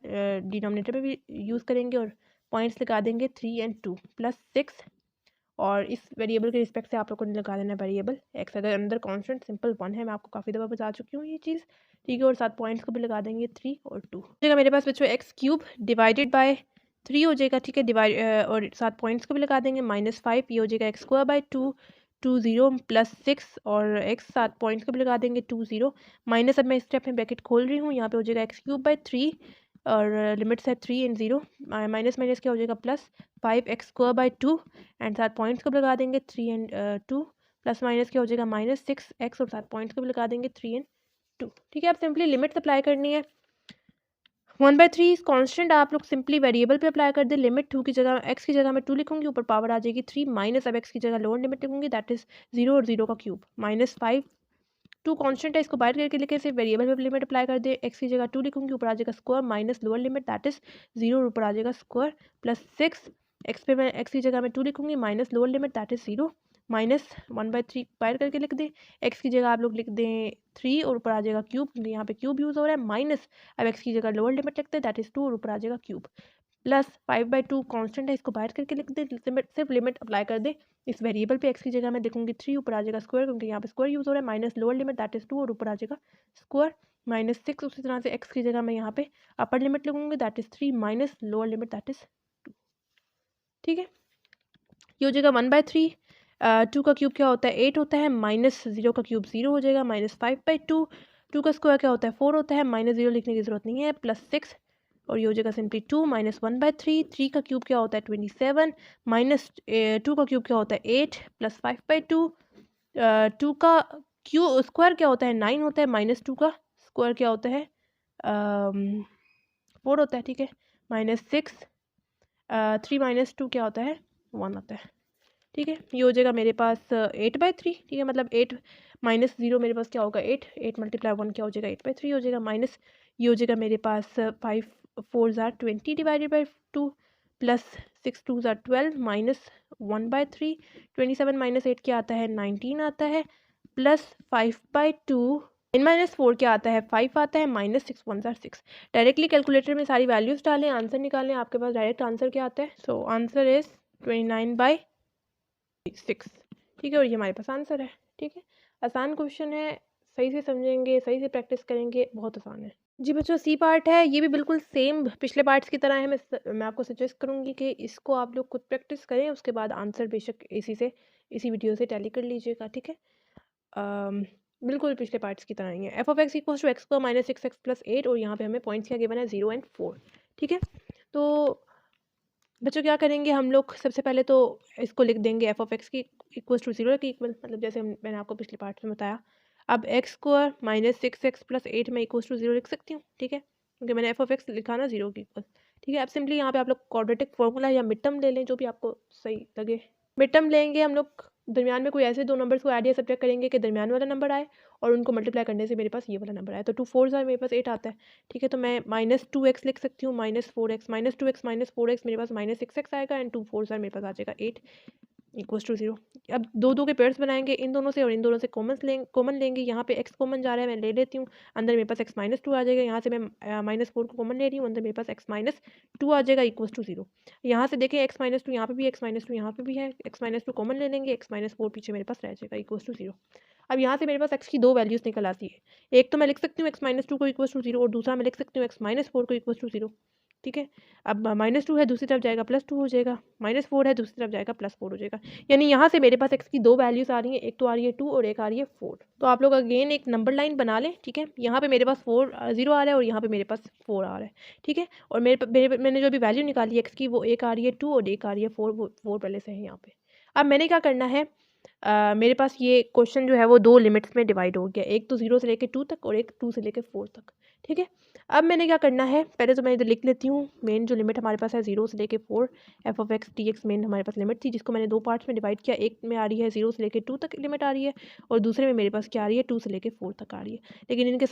डिनोमिनेटर में भी यूज़ करेंगे और पॉइंट्स लगा देंगे 3 एंड 2 प्लस 6। और इस वेरिएबल के रिस्पेक्ट से आप लोगों ने लगा देना वेरिएबल एक्स, अगर अंदर कांस्टेंट सिंपल 1 है, मैं आपको काफ़ी दफ़ा बता चुकी हूँ ये चीज़, ठीक है। और 7 पॉइंट्स को भी लगा देंगे 3 और 2 हो जाएगा मेरे पास बच्चों एक्स क्यूब डिवाइडेड बाय 3 हो जाएगा, ठीक है। डिवाइड और 7 पॉइंट्स को भी लगा देंगे -5, ये हो जाएगा एक्स स्क्वायर बाय 2 2 0 प्लस 6 और एक्स 7 पॉइंट्स को भी लगा देंगे 2 0 माइनस। अब मैं इस स्टेप में ब्रैकेट खोल रही हूँ, यहाँ पे हो जाएगा एक्स क्यूब बाय 3 और लिमिट्स है 3 एंड 0, माइनस माइनस क्या हो जाएगा +5 x square by 2 and 7 points को भी लगा देंगे 3 एंड 2 प्लस माइनस क्या हो जाएगा -6 एक्स और 7 पॉइंट्स को भी लगा देंगे 3 एंड 2, ठीक है। अब सिंपली लिमिट्स अप्लाई करनी है। 1/3 कॉन्स्टेंट आप लोग सिंपली वेरिएबल पे अप्लाई कर दे। लिमिट 2 की जगह एक्स की जगह मैं 2 लिखूंगी, ऊपर पावर आ जाएगी 3 माइनस, अब एक्स की जगह लोअर लिमिट लिखूंगी, दैट इज 0 और 0 का क्यूब -5। 2 कांस्टेंट है, इसको बाहर करके लिखे, सिर्फ वेरिएबल पे लिमिट अप्लाई कर दे। एक्स की जगह 2 लिखूंगी, ऊपर आ जाएगा square minus lower limit that is 0 और ऊपर आ जाएगा स्क्वायर प्लस 6। एक्स पे मैं एक्स की जगह में 2 लिखूंगी, minus lower limit that is 0 minus 1/3 बाहर करके लिख दें। एक्स की जगह आप लोग लिख दें 3 और ऊपर आ जाएगा क्यूब, क्योंकि यहाँ पे क्यूब यूज़ हो रहा है, माइनस अब एक्स की जगह लोअर लिमिट लिखते हैं दैट इज 2 और ऊपर आ जाएगा क्यूब प्लस 5/2 कांस्टेंट है, इसको बाहर करके लिख दे। सिर्फ लिमिट अप्लाई कर दे इस वेरिएबल पे। एक्स की जगह मैं देखूंगी 3, ऊपर आ जाएगा स्क्वायर, क्योंकि यहाँ पे स्क्वायर यूज़ हो रहा है, minus lower limit that is 2 और ऊपर आ जाएगा स्क्वायर -6। उसी तरह से एक्स की जगह मैं यहाँ पे अपर लिमिट लगूंगी that is 3 minus lower limit that is 2, ठीक है। ये हो जाएगा 1/3। 2 का क्यूब क्या होता है 8 होता है, -0 का क्यूब 0 हो जाएगा, -5/2। 2 का स्क्वायर क्या होता है 4 होता है, -0 लिखने की जरूरत नहीं है, +6 और ये हो जाएगा सिंपली 2 -1/3। 3 का क्यूब क्या होता है 27, -2 का क्यूब क्या होता है 8 प्लस 5/2। 2 का क्यू स्क्वायर क्या होता है 9 होता है, -2 का स्क्वायर क्या होता है 4 होता है, ठीक है। -6 3 - 2 क्या होता है 1 होता है, ठीक है। ये हो जाएगा मेरे पास 8/3, ठीक है, मतलब 8 माइनस 0 मेरे पास क्या होगा 8, 8 मल्टीप्लाई 1 क्या हो जाएगा 8/3 हो जाएगा, माइनस ये हो जाएगा मेरे पास 5 4 ज़ार 20 डिवाइडेड बाई 2 प्लस 6 2 ज़ार 12 माइनस 1/3, 27 माइनस 8 क्या आता है 19 आता है, प्लस 5/2 इन माइनस 4 क्या आता है 5 आता है, माइनस 6 1 ज़ार 6। डायरेक्टली कैलकुलेटर में सारी वैल्यूज़ डालें, आंसर निकालें, आपके पास डायरेक्ट आंसर क्या आता है। सो आंसर इज़ 29/6, ठीक है, और ये हमारे पास आंसर है। ठीक है, आसान क्वेश्चन है, सही से समझेंगे, सही से प्रैक्टिस करेंगे, बहुत आसान है। जी बच्चों, सी पार्ट है, ये भी बिल्कुल सेम पिछले पार्ट्स की तरह है। मैं आपको सजेस्ट करूँगी कि इसको आप लोग खुद प्रैक्टिस करें, उसके बाद आंसर बेशक इसी वीडियो से टैली कर लीजिएगा। ठीक है, बिल्कुल पिछले पार्ट्स की तरह ही है। F of x equals to x square minus 6x plus 8, और यहाँ पे हमें पॉइंट्स क्या गिवन है 0 एंड 4। ठीक है, तो बच्चों क्या करेंगे हम लोग, सबसे पहले तो इसको लिख देंगे एफ ऑफ एक्स की इक्वल्स टू 0 की इक्वल, मतलब जैसे मैंने आपको पिछले पार्ट में बताया। अब x square minus 6x plus 8 में इक्वल्स टू 0 लिख सकती हूँ। ठीक है, क्योंकि मैंने एफ ऑफ एक्स लिखा ना 0 की इक्वल। ठीक है, अब सिंपली यहाँ पे आप लोग क्वाड्रेटिक फॉर्मूला या मिड टर्म ले लें, जो भी आपको सही लगे। मिड टर्म लेंगे हम लोग, दरमियान में कोई ऐसे दो नंबर्स को ऐड या सब्ट्रैक्ट करेंगे कि दरमियान वाला नंबर आए, और उनको मल्टीप्लाई करने से मेरे पास ये वाला नंबर आए। तो 2 4 ज़ार मेरे पास 8 आता है। ठीक है, तो मैं माइनस 2x लिख सकती हूँ, minus 4x, minus 2x minus 4x मेरे पास माइनस 6x आएगा, एंड 2 4 ज़ार मेरे पास आ जाएगा 8 इक्वल्स टू 0। अब दो दो के पेयर्स बनाएंगे, इन दोनों से और इन दोनों से कॉमन लेंगे। यहाँ पे x कॉमन जा रहा है, मैं ले लेती हूँ, अंदर मेरे पास x माइनस 2 आ जाएगा। यहाँ से मैं माइनस 4 को कॉमन ले रही हूँ, अंदर मेरे पास x माइनस 2 आ जाएगा इक्वल्स टू 0। यहाँ से देखें x माइनस 2 यहाँ पे भी, x माइनस 2 यहाँ पे भी है, x माइनस 2 कॉमन ले लेंगे, x माइनस 4 पीछे मेरे पास रह जाएगा इक्वल्स टू 0। अब यहाँ से मेरे पास x की दो वैल्यूज़ निकल आती है, एक तो मैं लिख सकती हूँ x माइनस 2 को इक्वल्स टू 0, और दूसरा मैं लिख सकती हूँ x माइनस 4 को इक्वल्स टू 0। ठीक है, अब माइनस 2 है, दूसरी तरफ जाएगा प्लस 2 हो जाएगा, माइनस 4 है, दूसरी तरफ जाएगा प्लस 4 हो जाएगा। यानी यहाँ से मेरे पास x की दो वैल्यूज़ आ रही हैं, एक तो आ रही है 2 और एक आ रही है 4। तो आप लोग अगेन एक नंबर लाइन बना लें। ठीक है, यहाँ पे मेरे पास 0 आ रहा है, और यहाँ पे मेरे पास 4 आ रहा है। ठीक है, और मैंने जो भी वैल्यू निकाली x की, वो एक आ रही है 2 और एक आ रही है 4, वो 4 पहले से है यहाँ पे। अब मैंने क्या करना है, मेरे पास ये क्वेश्चन जो है वो दो लिमिट्स में डिवाइड हो गया, एक तो 0 से लेके 2 तक और एक 2 से लेके 4 तक। ठीक है, अब मैंने क्या करना है, पहले तो मैं इधर लिख लेती हूँ मेन जो लिमिट हमारे पास है 0 से लेके 4, F of x d x main हमारे पास लिमिट थी, जिसको मैंने दो पार्ट्स में डिवाइड किया। एक में आ रही है 0 से लेके 2 तक लिमिट आ रही है, और दूसरे में मेरे पास क्या आ रही है 2 से लेके 4 तक आ रही है। लेकिन इनके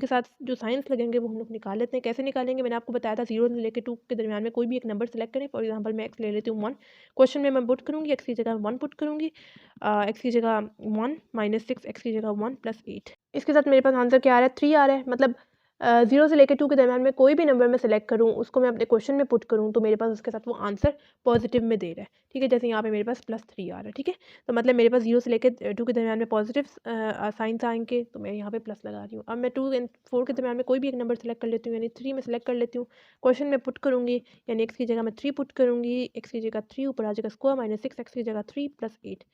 साथ जो साइंस लगेंगे वो हम लोग निकाल लेते हैं। कैसे निकालेंगे, मैंने आपको बताया था 0 से लेके 2 के दरमियान में कोई भी एक नंबर सेलेक्ट करें। फॉर एग्जाम्पल मैं एक्स ले लेती हूँ 1, क्वेश्चन में मैं पुट करूँगी एक्स की जगह 1 पुट करूँगी, एक्स की जगह 1 माइनस 6, एक्स की जगह 1 प्लस 8। इसके साथ मेरे पास आंसर क्या आ रहा है 3 आ रहा है। मतलब 0 से लेकर 2 के दरमियान में कोई भी नंबर मैं सेलेक्ट करूँ, उसको मैं अपने क्वेश्चन में पुट करूँ, तो मेरे पास उसके साथ वो आंसर पॉजिटिव में दे रहा है। ठीक है, जैसे यहाँ पे मेरे पास प्लस 3 आ रहा है। ठीक है, तो मतलब मेरे पास 0 से लेकर 2 के दरमियान में पॉजिटिव साइंस आएंगे, तो मैं यहाँ पे प्लस लगा रही हूँ। अब मैं 2 एंड 4 के दरमियान में कोई भी एक नंबर सेलेक्ट कर लेती हूँ, यानी 3 में सेलेक्ट कर लेती हूँ, क्वेश्चन में पुट करूँगी, यानी एक्स की जगह मैं 3 पुट करूँगी, एक्स की जगह 3 ऊपर आ जाएगा स्क्वायर माइनस 6, एक्स की जगह 3 plus 8,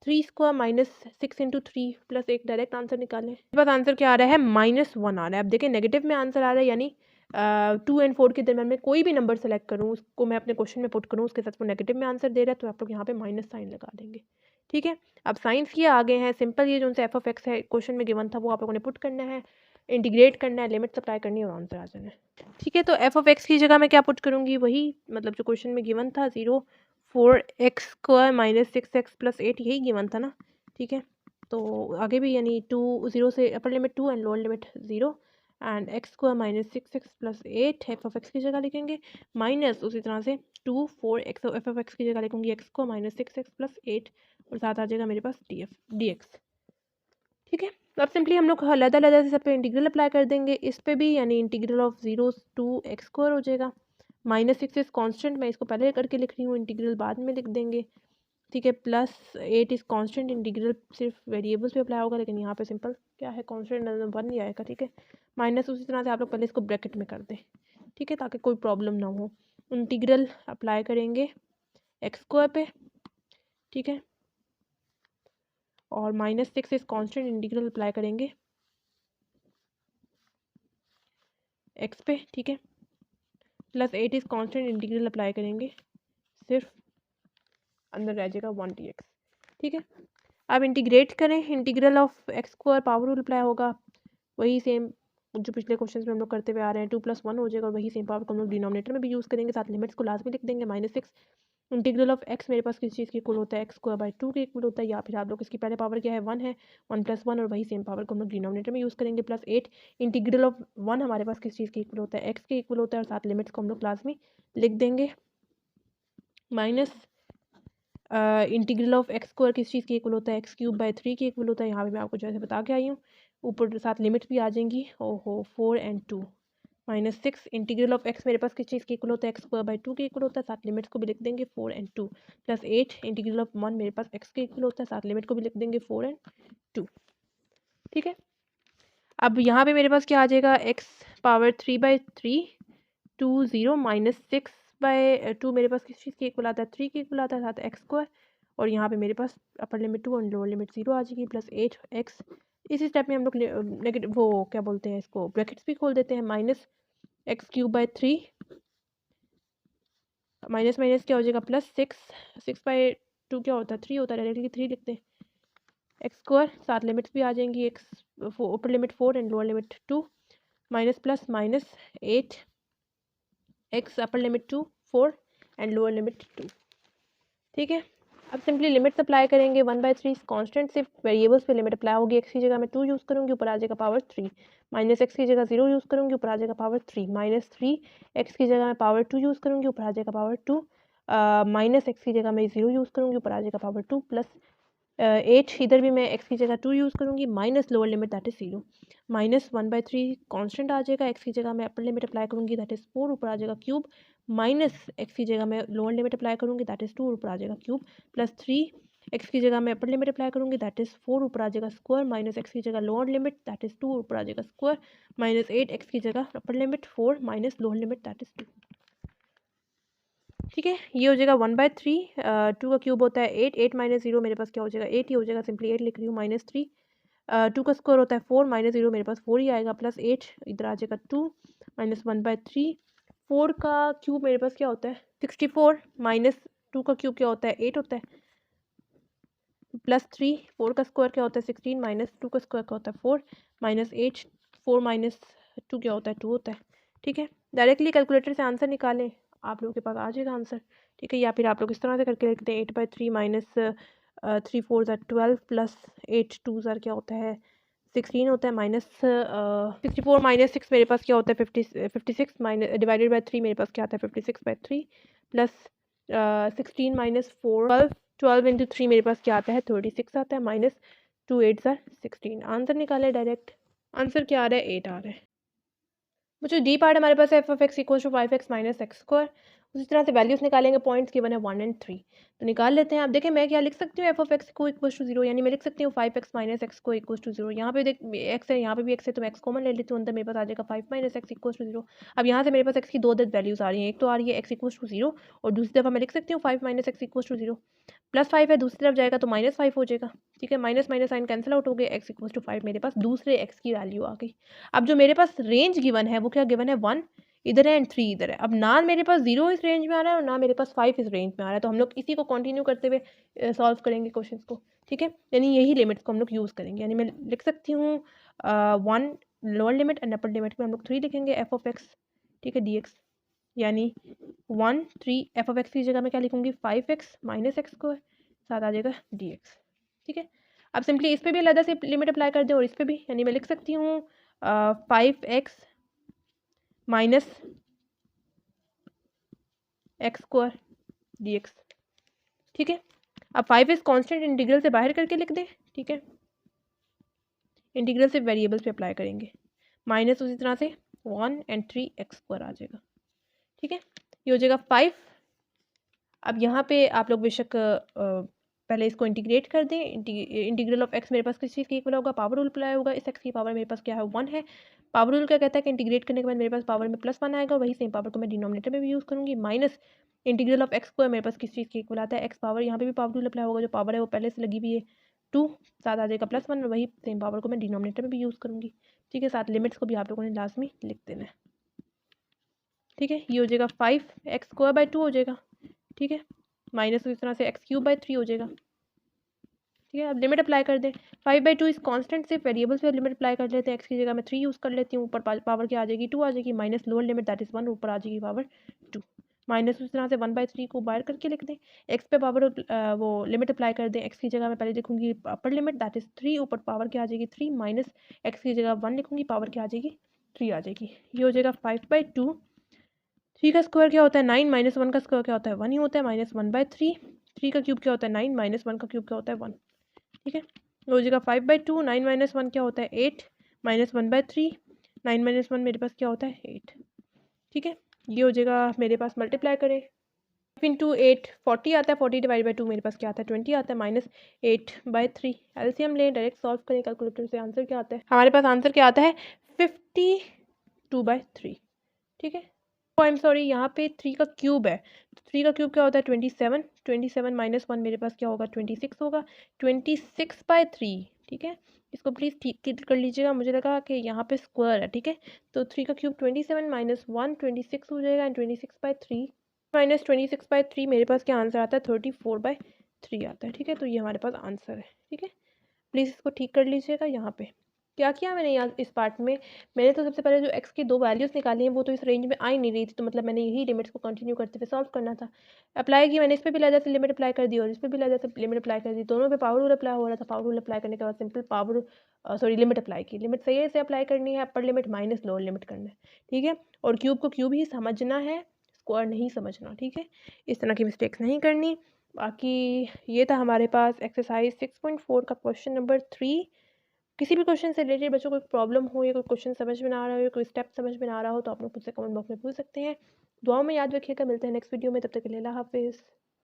3 square minus 6 into 3 plus 1, direct answer निकालें। मेरे पास आंसर क्या आ रहा है -1 आ रहा है। अब देखें नेगेटिव में आंसर आ रहा है, यानी 2 एंड 4 के दरमियान में कोई भी नंबर सेलेक्ट करूँ, उसको मैं अपने क्वेश्चन में पुट करूँ, उसके साथ वो नेगेटिव में आंसर दे रहा है, तो आप लोग यहाँ पे माइनस साइन लगा देंगे। ठीक है, अब साइंस ये आगे हैं सिंपल, ये जो उनसे एफ ऑफ एक्स है क्वेश्चन में गिवन था, वो आप लोगों ने पुट करना है, इंटीग्रेट करना है, लिमिट सप्लाई करनी है और आंसर आ जाना है। ठीक है, तो एफ ऑफ एक्स की जगह मैं क्या पुट करूँगी, वही मतलब जो क्वेश्चन में गिवन था 0 4x square minus 6x plus 8, यही गिवन था ना। ठीक है, तो आगे भी यानी 2 0 से upper limit 2 and lower limit 0, and x square minus 6x plus 8 F of x की जगह लिखेंगे, माइनस उसी तरह से 2 4 एक्स एफ ऑफ एक्स की जगह लिखूंगी x square minus 6x plus 8, और साथ आ जाएगा मेरे पास डी एक्स। ठीक है, तो अब सिंपली हम लोग अलग-अलग से सब पे इंटीग्रल अप्लाई कर देंगे इस पे भी, यानी integral of 0 to x square हो जाएगा, माइनस 6 इज कॉन्स्टेंट, मैं इसको पहले करके लिख रही हूँ, इंटीग्रल बाद में लिख देंगे। ठीक है, प्लस 8 इज कांस्टेंट, इंटीग्रल सिर्फ वेरिएबल्स पे अप्लाई होगा, लेकिन यहाँ पे सिंपल क्या है कांस्टेंट 1 ही आएगा। ठीक है, माइनस उसी तरह से आप लोग पहले इसको ब्रैकेट में कर दें। ठीक है, ताकि कोई प्रॉब्लम ना हो। इंटीग्रल अप्लाई करेंगे एक्स स्क्वायर पे। ठीक है, और minus 6 is constant, integral apply करेंगे एक्स पे। ठीक है, plus 8 is constant, integral apply करेंगे सिर्फ अंदर रह जाएगा 1 dx। ठीक है, अब इंटीग्रेट करें, integral of x square power rule apply होगा, वही सेम जो पिछले क्वेश्चन में हम लोग करते हुए आ रहे हैं, 2 + 1 हो जाएगा, और वही सेम पावर को हम लोग डिनोमिनेटर में भी यूज़ करेंगे, साथ लिमिट्स को लास्ट में लिख देंगे -6 इंटीग्रल ऑफ एक्स मेरे पास किस चीज़ के इक्वल होता है, एक्स स्क्वायर बाई 2 के इक्वल होता है, या फिर आप लोग इसकी पहले पावर क्या है 1 है, 1 + 1 और वही सेम पावर को हम लोग डिनोमिनेटर में यूज़ करेंगे, +8 इंटीग्रल ऑफ 1 हमारे पास किस चीज़ के इक्वल होता है, एक्स के इक्वल होता है, और साथ लिमिट्स को हम लोग क्लास में लिख देंगे, minus integral of x square किस चीज़ के इक्वल होता है, x³/3 के इक्वल होता है। यहाँ पे मैं आपको जैसे बता के आई हूँ, ऊपर साथ लिमिट्स भी आ जाएंगी, ओहो 4 और 2 -6 इंटीग्रल ऑफ एक्स मेरे पास किस चीज़ के इक्वल होता है, x²/2 के इक्वल होता है, साथ लिमिट्स को भी लिख देंगे 4 और 2 +8 इंटीग्रल ऑफ 1 मेरे पास x के इक्वल होता है, साथ लिमिट को भी लिख देंगे 4 और 2। ठीक है, अब यहाँ पे मेरे पास क्या आ जाएगा, x⁻³ 2 0 -6/2 मेरे पास किस चीज़ के इक्वल आता है, 3 के इक्वल आता है, साथ x², और यहाँ पे मेरे पास अपर लिमिट 2 और लोअर लिमिट 0 आ जाएगी, +8x। इसी स्टेप में हम लोग नेगेटिव वो क्या बोलते हैं इसको, ब्रैकेट्स भी खोल देते हैं, -x³/3 माइनस माइनस क्या हो जाएगा, +6 क्या होता है, 3 होता है, डायरेक्टली 3 लिखते हैं, x², साथ लिमिट्स भी आ जाएंगी, ऊपर limit 4 and lower limit 2, minus plus -8 x upper limit 2 4 and lower limit 2। ठीक है, अब सिंपली लिमिट्स अप्लाई करेंगे, 1/3 कांस्टेंट सिर्फ वेरिएबल्स पे लिमिट अप्लाई होगी, x की जगह मैं 2 यूज़ करूँगी, ऊपर आ जाएगा पावर 3, -x की जगह 0 यूज़ करूँगी, ऊपर आ जाएगा पावर 3, -3 x की जगह मैं पावर 2 यूज़ करूँगी, ऊपर आ जाएगा पावर 2, -x की जगह मैं 0 यूज़ करूँगी, ऊपर आ जाएगा पावर 2, +8 इधर भी मैं x की जगह 2 यूज़ करूँगी, minus lower limit that is 0, -1/3 constant आ जाएगा, x की जगह मैं अपर लिमिट अप्लाई करूँगी दैट इज़ 4, ऊपर आ जाएगा क्यूब, -x की जगह मैं लोअर लिमिट अप्लाई करूँगी दैट इज़ 2, ऊपर आ जाएगा क्यूब, +3 x की जगह मैं अपर लिमिट अप्लाई करूँगी दैट इज़ 4, ऊपर आ जाएगा स्क्वायर, -x की जगह लोअर लिमिट दैट इज़ 2, ऊपर आ जाएगा स्क्वायर, -8 x की जगह upper limit 4 minus lower limit that is 2। ठीक है, ये हो जाएगा 1/3, 2 का क्यूब होता है 8, 8 - 0 मेरे पास क्या हो जाएगा 8 ही हो जाएगा, सिंपली 8 लिख रही हूँ, -3 2 का स्क्वायर होता है 4 -0 मेरे पास 4 ही आएगा, +8 इधर आ जाएगा 2 -1/3, 4 का क्यूब मेरे पास क्या होता है 64, -2 का क्यूब क्या होता है 8 होता है, +3 4 का स्क्वायर क्या होता है 16, -2 का स्क्वायर क्या होता है 4, -8 4 -2 क्या होता है 2 होता है। ठीक है, डायरेक्टली कैलकुलेटर से आंसर निकालें, आप लोगों के पास आ जाएगा आंसर। ठीक है, या फिर आप लोग इस तरह से करके लिखते हैं, 8/3 -3 4 12 +8 2 क्या होता है 16 होता है, -64 -6 मेरे पास क्या होता है 56 डिवाइडेड बाय 3 मेरे पास क्या आता है 56/3 +16 -4 12 इंटू 3 मेरे पास क्या आता है 36 आता है, -2 8 16। आंसर निकाले डायरेक्ट, आंसर क्या आ रहा है 8 आ रहा है। मुझे डी पार्ट हमारे पास f(x) = 5x - x², उसी तरह से वैल्यूज निकालेंगे, पॉइंट्स गिवन है 1 और 3, तो निकाल लेते हैं। आप देखें मैं क्या लिख सकती हूँ, f(x) को = 0, यानी मैं लिख सकती हूँ 5x - x को = 0। यहाँ पे देख x है, यहाँ पे भी x है, तो मैं x कॉमन ले लेती हूँ, अंदर मेरे पास आ जाएगा 5 - x = 0। अब यहाँ से मेरे पास x की दो वैल्यूज आ रही हैं, एक तो आ रही है x = 0, और दूसरी दफ़ा मैं लिख सकती हूँ 5 - x = 0, +5 है, दूसरी तरफ जाएगा तो -5 हो जाएगा। ठीक है, minus minus sign cancel out हो गया, x = 5 मेरे पास दूसरे x की वैल्यू आ गई। अब जो मेरे पास रेंज गिवन है वो क्या गिवन है 1 इधर है एंड 3 इधर है। अब ना मेरे पास 0 इस रेंज में आ रहा है और ना मेरे पास 5 इस रेंज में आ रहा है, तो हम लोग इसी को कंटिन्यू करते हुए सॉल्व करेंगे क्वेश्चंस को। ठीक है, यानी यही लिमिट्स को हम लोग यूज़ करेंगे, यानी मैं लिख सकती हूँ 1 lower limit and upper limit में हम लोग 3 लिखेंगे f(x), ठीक है, dx, यानी 1 3 f(x) की जगह मैं क्या लिखूंगी 5x - x², साथ आ जाएगा dx। ठीक है, अब सिंपली इस पे भी अलग से लिमिट अप्लाई कर दें और इस पे भी, यानी मैं लिख सकती हूँ 5x - x² dx। ठीक है, अब 5 इस कांस्टेंट, इंटीग्रल से बाहर करके लिख दें। ठीक है, इंटीग्रल से वेरिएबल्स पे अप्लाई करेंगे, माइनस उसी तरह से 1 और 3 x² आ जाएगा। ठीक है, ये हो जाएगा 5। अब यहाँ पे आप लोग बेशक पहले इसको इंटीग्रेट कर दें, इंटीग्रल ऑफ x मेरे पास किस चीज़ के इक्वल होगा, पावर रूल अप्लाई होगा, इस x की पावर मेरे पास क्या है 1 है, पावर रूल क्या कहता है कि इंटीग्रेट करने के बाद मेरे पास पावर में +1 आएगा, वही सेम पावर को मैं डिनोमिनेटर में भी यूज़ करूँगी, माइनस इंटीग्रल ऑफ x² मेरे पास किस चीज़ के इक्वल आता है x पावर, यहाँ पे भी पावर रूल अप्लाई होगा, जो पावर है वो पहले से लगी हुई है 2, साथ आ जाएगा +1 और वही सेम पावर को मैं डिनोमिनेटर में भी यूज़ करूँगी। ठीक है, साथ लिमिट्स को भी आप लोगों ने लाजमी लिख देना है। ठीक है, ये हो जाएगा 5x²/2 हो जाएगा। ठीक है, माइनस इस तरह से x³/3 हो जाएगा। ठीक है, अब लिमिट अप्लाई कर दें, 5/2 इस कांस्टेंट से वेरिएबल्स पे लिमिट अप्लाई कर लेते हैं, x की जगह मैं 3 यूज़ कर लेती हूँ, ऊपर पावर क्या आ जाएगी 2 आ जाएगी, minus lower limit that is 1, ऊपर आ जाएगी पावर 2, माइनस उस तरह से 1/3 को बाहर करके लिख दें। एक्स पे पावर वो लिमिट अप्लाई कर दें। एक्स की जगह मैं पहले लिखूंगी अपर लिमिट दैट इज़ 3, ऊपर पावर क्या आ जाएगी 3, माइनस एक्स की जगह 1 लिखूंगी, पावर क्या आ जाएगी 3 आ जाएगी। ये हो जाएगा 5/2। 3 का स्क्वायर क्या होता है 9, माइनस 1 का स्क्वायर क्या होता है 1 ही होता है, माइनस 1/3। 3 का क्यूब क्या होता है 9, माइनस 1 का क्यूब क्या होता है 1। ठीक है, हो जाएगा 5/2। 9 माइनस 1 क्या होता है 8, माइनस 1/3। 9 माइनस 1 मेरे पास क्या होता है 8। ठीक है, ये हो जाएगा मेरे पास, मल्टीप्लाई करें 5 × 8 40 आता है, 40/2 मेरे पास क्या आता है 20 आता है, माइनस 8/3। एलसीएम लें, डायरेक्ट सॉल्व करें कैलकुलेटर से, आंसर क्या आता है हमारे पास, आंसर क्या आता है 52/3। ठीक है, आई एम सॉरी, यहाँ पे 3 का क्यूब है, तो 3 का क्यूब क्या होता है 27। 27 माइनस 1 मेरे पास क्या होगा 26 होगा, 26/3। ठीक है, इसको प्लीज़ ठीक कर लीजिएगा, मुझे लगा कि यहाँ पे स्क्वायर है। ठीक है, तो 3 का क्यूब 27 माइनस 1 26 हो जाएगा, एंड 26/3 माइनस 26/3 मेरे पास क्या आंसर आता है 34/3 आता है। ठीक है, तो ये हमारे पास आंसर है। ठीक है, प्लीज़ इसको ठीक कर लीजिएगा। यहाँ पे क्या किया मैंने यहाँ इस पार्ट में, मैंने तो सबसे पहले जो एक्स की दो वैल्यूज़ निकाली हैं वो तो इस रेंज में आ ही नहीं रही थी, तो मतलब मैंने यही लिमिट्स को कंटिन्यू करते हुए सॉल्व करना था। अप्लाई की मैंने, इस पर भी लहजा से लिमिट अप्लाई कर दी और इस पर भी लहजा से लिमिट अप्लाई कर दी, दोनों पे पावर रूल अप्लाई हो रहा था। पावर रूल अप्लाई करने के बाद simple power sorry limit apply की, लिमिट सही से अप्लाई करनी है, upper limit minus lower limit करना है। ठीक है, और क्यूब को क्यूब ही समझना है, स्क्वायर नहीं समझना। ठीक है, इस तरह की मिस्टेक्स नहीं करनी। बाकी ये था हमारे पास एक्सरसाइज 6.4 का क्वेश्चन नंबर 3। किसी भी क्वेश्चन से रिलेटेड बच्चों को कोई प्रॉब्लम हो या कोई क्वेश्चन समझ में ना आ रहा हो, कोई स्टेप समझ में ना आ रहा हो, तो आप लोग मुझसे कमेंट बॉक्स में पूछ सकते हैं। दुआओं में याद रखिएगा, मिलते हैं नेक्स्ट वीडियो में, तब तक के लिए अल्लाह हाफिज़।